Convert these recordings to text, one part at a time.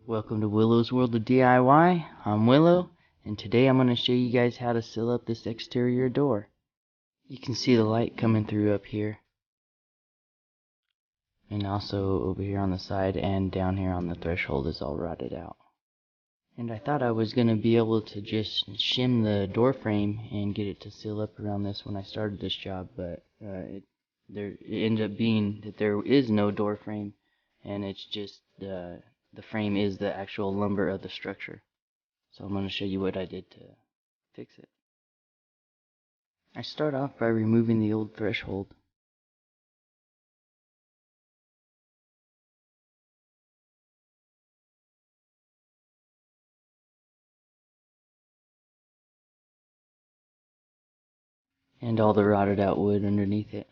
Welcome to Willow's World of DIY. I'm Willow, and today I'm going to show you guys how to seal up this exterior door. You can see the light coming through up here, and also over here on the side and down here on the threshold is all rotted out. And I thought I was going to be able to just shim the door frame and get it to seal up around this when I started this job, but it ended up being that there is no door frame, and it's just the frame is the actual lumber of the structure. So I'm going to show you what I did to fix it. I start off by removing the old threshold. And all the rotted out wood underneath it.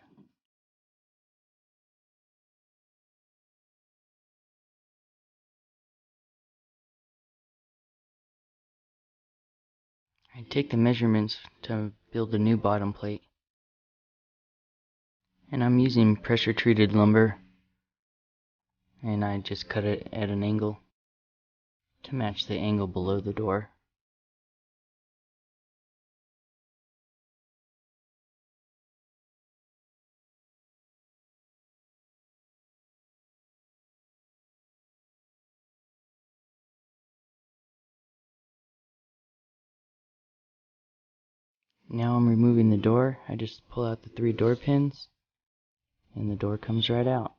I take the measurements to build a new bottom plate. And I'm using pressure treated lumber. And I just cut it at an angle to match the angle below the door. Now I'm removing the door. I just pull out the 3 door pins and the door comes right out.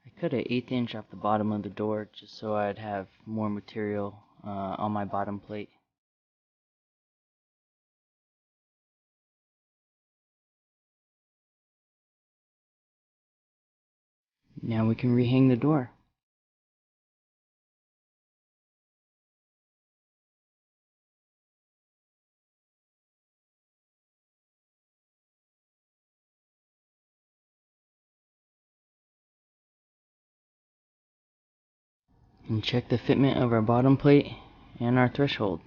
I cut an 1/8 inch off the bottom of the door just so I'd have more material on my bottom plate. Now we can rehang the door. And check the fitment of our bottom plate and our threshold.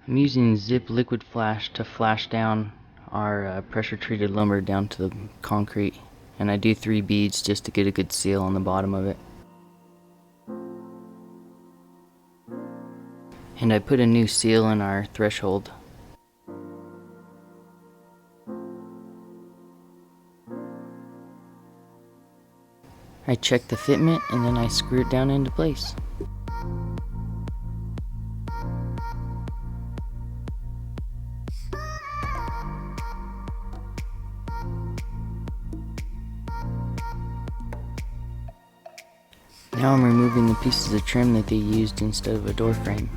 I'm using zip liquid flash to flash down our pressure treated lumber down to the concrete, and I do 3 beads just to get a good seal on the bottom of it. And I put a new seal in our threshold. I check the fitment and then I screw it down into place. Now I'm removing the pieces of trim that they used instead of a door frame.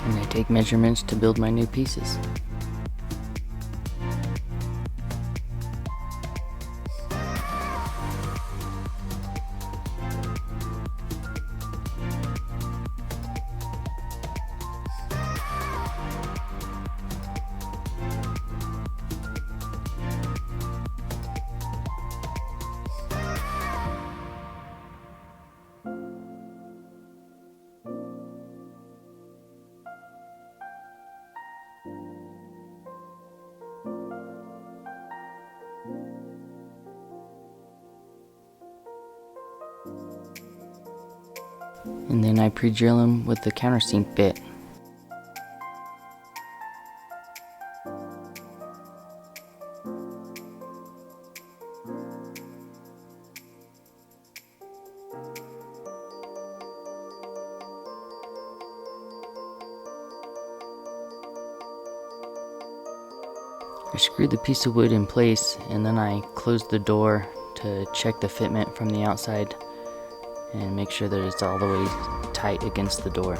And I take measurements to build my new pieces. And then I pre-drill them with the countersink bit. I screwed the piece of wood in place and then I closed the door to check the fitment from the outside and make sure that it's all the way tight against the door.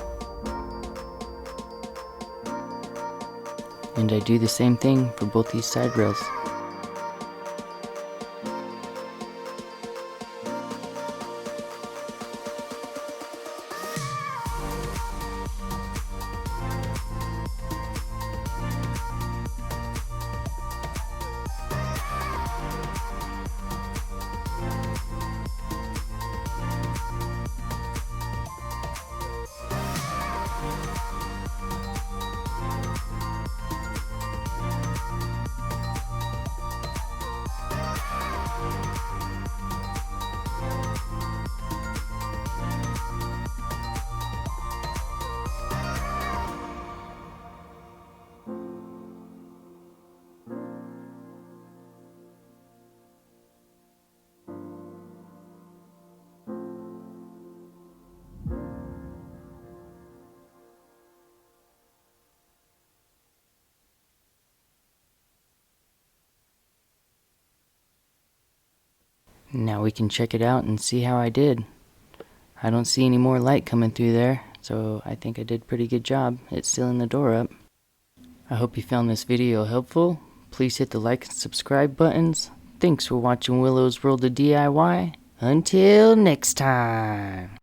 And I do the same thing for both these side rails. Now we can check it out and see how I did. I don't see any more light coming through there, so I think I did a pretty good job at sealing the door up. I hope you found this video helpful. Please hit the like and subscribe buttons. Thanks for watching Willow's World of DIY. Until next time.